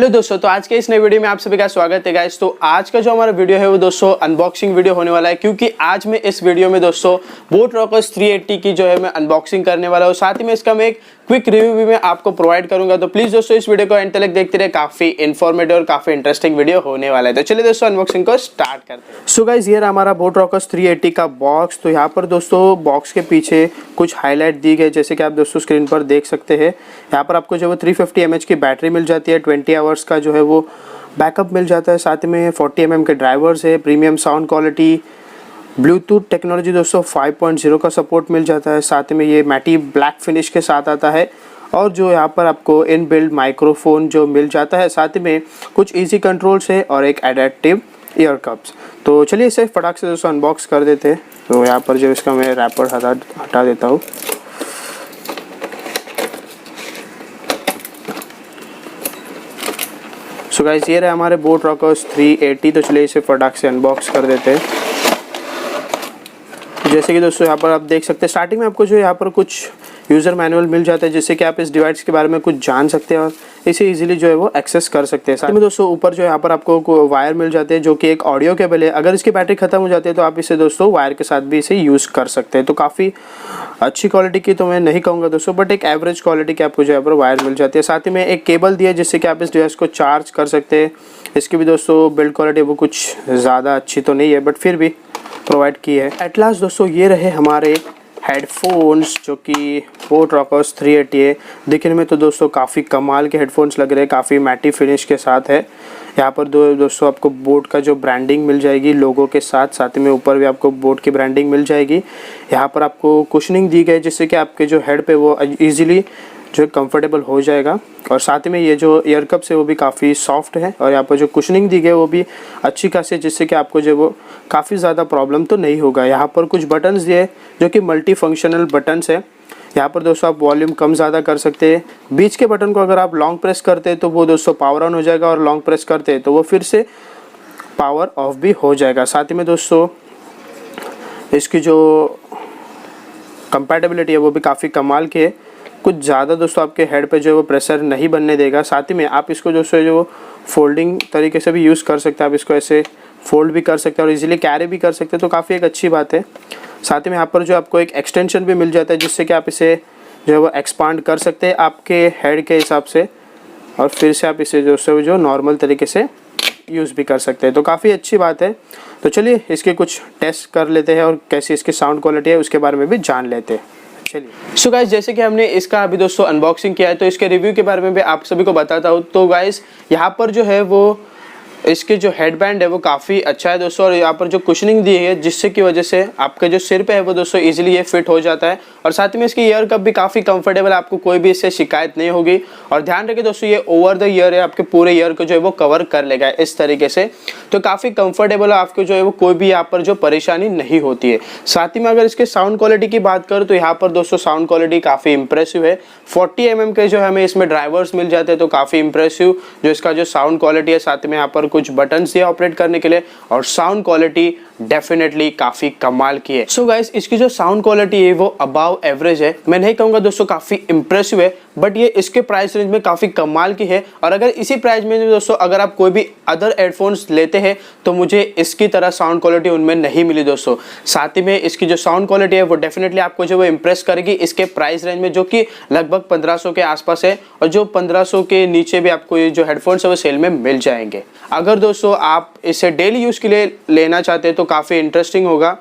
Hello दोस्तों, तो आज के इस नए वीडियो में आप सभी का स्वागत है गाइस। तो आज का जो हमारा वीडियो है वो दोस्तों अनबॉक्सिंग वीडियो होने वाला है, क्योंकि आज मैं इस वीडियो में दोस्तों बोट रॉकर्स 380 की जो है मैं अनबॉक्सिंग करने वाला हूँ। साथ ही में इसका मैं एक क्विक रिव्यू भी मैं आपको प्रोवाइड करूंगा। तो प्लीज दोस्तों इस वीडियो को एंड तक देखते रहे, काफी इन्फॉर्मेटिव और काफी इंटरेस्टिंग वीडियो होने वाला है। तो चलिए दोस्तों अनबॉक्सिंग को स्टार्ट करते हैं। सो गाइस, ये रहा हमारा बोट रॉकर्स 380 का बॉक्स। तो यहाँ पर दोस्तों बॉक्स के पीछे कुछ हाईलाइट दी गई, जैसे कि आप दोस्तों स्क्रीन पर देख सकते हैं। यहाँ पर आपको जो 350 mAh की बैटरी मिल जाती है, 20 आवर्स का जो है वो बैकअप मिल जाता है। साथ में 40 mm के ड्राइवर्स है, premium sound quality, Bluetooth technology दोस्तों 5.0 का सपोर्ट मिल जाता है। साथ में ये मैटी ब्लैक फिनिश के साथ आता है, और जो यहाँ पर आपको इन बिल्ड माइक्रोफोन जो मिल जाता है। साथ में कुछ इजी कंट्रोल्स है और एक एडेप्टिव ईयर कप्स। तो चलिए इसे फटाक से दोस्तों अनबॉक्स कर देते हैं। तो यहाँ पर जो इसका मैं रैपर हटा देता हूँ। सो गाइस, ये रहे हमारे बोट रॉकर्स 380। तो चलिए इसे फटाक से अनबॉक्स कर देते हैं। जैसे कि दोस्तों यहाँ पर आप देख सकते हैं, स्टार्टिंग में आपको जो यहाँ पर कुछ यूज़र मैनुअल मिल जाता है, जिससे कि आप इस डिवाइस के बारे में कुछ जान सकते हैं और इसे इजीली जो है वो एक्सेस कर सकते हैं। साथ में दोस्तों ऊपर जो यहाँ पर आपको वायर मिल जाते हैं, जो कि एक ऑडियो केबल है। अगर इसकी बैटरी खत्म हो जाती है तो आप इसे दोस्तों वायर के साथ भी इसे यूज़ कर सकते हैं। तो काफ़ी अच्छी क्वालिटी की तो मैं नहीं कहूँगा दोस्तों, बट एक एवरेज क्वालिटी की आपको जो यहाँ पर वायर मिल जाती है। साथ ही में एक केबल दिया है, जिससे कि आप इस डिवाइस को चार्ज कर सकते हैं। इसकी भी दोस्तों बिल्ड क्वालिटी वो कुछ ज़्यादा अच्छी तो नहीं है, बट फिर भी प्रोवाइड की है। एट लास्ट दोस्तों ये रहे हमारे हेडफोन्स, जो कि बोट रॉकर्स 380 है। दिखने में तो दोस्तों काफ़ी कमाल के हेडफोन्स लग रहे हैं, काफ़ी मैटी फिनिश के साथ है। यहाँ पर दोस्तों आपको बोट का जो ब्रांडिंग मिल जाएगी लोगो के साथ, साथ में ऊपर भी आपको बोट की ब्रांडिंग मिल जाएगी। यहाँ पर आपको कुशनिंग दी गई, जिससे कि आपके जो हेड पे वो ईजिली जो कंफर्टेबल हो जाएगा। और साथ में ये जो ईयर कप्स है वो भी काफ़ी सॉफ्ट है, और यहाँ पर जो कुशनिंग दी गई है वो भी अच्छी खासी, जिससे कि आपको जो वो काफ़ी ज़्यादा प्रॉब्लम तो नहीं होगा। यहाँ पर कुछ बटन्स दिए जो कि मल्टी फंक्शनल बटन्स है। यहाँ पर दोस्तों आप वॉल्यूम कम ज़्यादा कर सकते हैं। बीच के बटन को अगर आप लॉन्ग प्रेस करते हैं तो वो दोस्तों पावर ऑन हो जाएगा, और लॉन्ग प्रेस करते हैं तो वो फिर से पावर ऑफ भी हो जाएगा। साथ ही में दोस्तों इसकी जो कंपैटिबिलिटी है वो भी काफ़ी कमाल की है। कुछ ज़्यादा दोस्तों आपके हेड पे जो है वो प्रेशर नहीं बनने देगा। साथ ही में आप इसको दोस्तों जो फोल्डिंग तरीके से भी यूज़ कर सकते हैं। आप इसको ऐसे फोल्ड भी कर सकते हैं और इजीली कैरी भी कर सकते हैं, तो काफ़ी एक अच्छी बात है। साथ ही में यहाँ पर जो आपको एक एक्सटेंशन भी मिल जाता है, जिससे कि आप इसे जो है वो एक्सपांड कर सकते हैं आपके हेड के हिसाब से, और फिर से आप इसे दोस्तों जो नॉर्मल तरीके से यूज़ भी कर सकते हैं। तो काफ़ी अच्छी बात है। तो चलिए इसके कुछ टेस्ट कर लेते हैं, और कैसी इसकी साउंड क्वालिटी है उसके बारे में भी जान लेते हैं। सो गाइस, जैसे कि हमने इसका अभी दोस्तों अनबॉक्सिंग किया है, तो इसके रिव्यू के बारे में भी आप सभी को बताता हूँ। तो गाइस यहाँ पर जो है वो इसके जो हेडबैंड है वो काफ़ी अच्छा है दोस्तों, और यहाँ पर जो कुशनिंग दी है, जिससे की वजह से आपके जो सिर पे है वो दोस्तों इजीली ये फिट हो जाता है। और साथ ही में इसकी ईयर कप भी काफ़ी कंफर्टेबल है, आपको कोई भी इससे शिकायत नहीं होगी। और ध्यान रखिए दोस्तों, ये ओवर द ईयर है, आपके पूरे ईयर को जो है वो कवर कर लेगा इस तरीके से। तो काफ़ी कंफर्टेबल है, आपको जो है वो कोई भी यहाँ पर जो परेशानी नहीं होती है। साथ ही में अगर इसके साउंड क्वालिटी की बात करूँ तो यहाँ पर दोस्तों साउंड क्वालिटी काफ़ी इंप्रेसिव है। 40 mm के जो हमें इसमें ड्राइवर्स मिल जाते हैं, तो काफ़ी इंप्रेसिव जो इसका जो साउंड क्वालिटी है। साथ में यहाँ पर कुछ बटन्स दिए ऑपरेट करने के लिए, और साउंड क्वालिटी डेफिनेटली काफी कमाल की है। सो गाइस, इसकी जो साउंड क्वालिटी है वो अबाव एवरेज है। मैं नहीं कहूंगा दोस्तों काफी इंप्रेसिव है, बट ये इसके प्राइस रेंज में काफी कमाल की है। और अगर इसी प्राइस में दोस्तों अगर आप कोई भी अदर हेडफोन्स लेते हैं तो मुझे इसकी तरह साउंड क्वालिटी उनमें नहीं मिली दोस्तों। साथ ही में इसकी जो साउंड क्वालिटी है वो डेफिनेटली आपको जो वो इंप्रेस करेगी इसके प्राइस रेंज में, जो कि लगभग 1500 के आसपास है, और जो 1500 के नीचे भी आपको ये जो हेडफोन्स है वो सेल में मिल जाएंगे। अगर दोस्तों आप इसे डेली यूज के लिए लेना चाहते हैं तो काफी इंटरेस्टिंग होगा।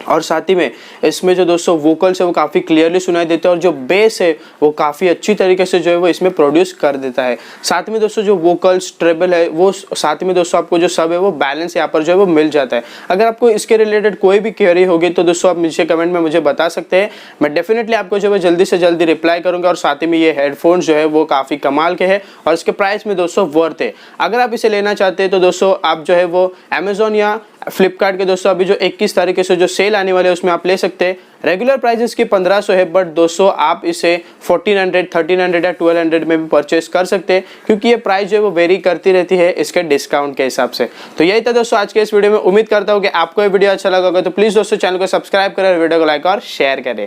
और साथ ही में इसमें जो दोस्तों वोकल्स है वो काफ़ी क्लियरली सुनाई देते हैं, और जो बेस है वो काफ़ी अच्छी तरीके से जो है वो इसमें प्रोड्यूस कर देता है। साथ में दोस्तों जो वोकल्स ट्रेबल है वो, साथ में दोस्तों आपको जो सब है वो बैलेंस यहाँ पर जो है वो मिल जाता है। अगर आपको इसके रिलेटेड कोई भी क्वेरी होगी तो दोस्तों आप नीचे कमेंट में मुझे बता सकते हैं। मैं डेफिनेटली आपको जो है जल्दी से जल्दी रिप्लाई करूँगा। और साथ ही में ये हेडफोन्स जो है वो काफ़ी कमाल के हैं, और इसके प्राइस में दोस्तों वर्थ है। अगर आप इसे लेना चाहते हैं तो दोस्तों आप जो है वो अमेजोन या फ्लिपकार्ट के दोस्तों अभी जो 21 तारीख से जो सेल आने वाले हैं उसमें आप ले सकते हैं। रेगुलर प्राइस इसकी 1500 है, बट दोस्तों आप इसे 1400, 1300 या 1200 में भी परचेस कर सकते हैं, क्योंकि ये प्राइस जो है वो वेरी करती रहती है इसके डिस्काउंट के हिसाब से। तो यही था दोस्तों आज के इस वीडियो में। उम्मीद करता हूँ कि आपको ये वीडियो अच्छा लगा होगा। तो प्लीज़ दोस्तों चैनल को सब्सक्राइब करें, वीडियो को लाइक और शेयर करें।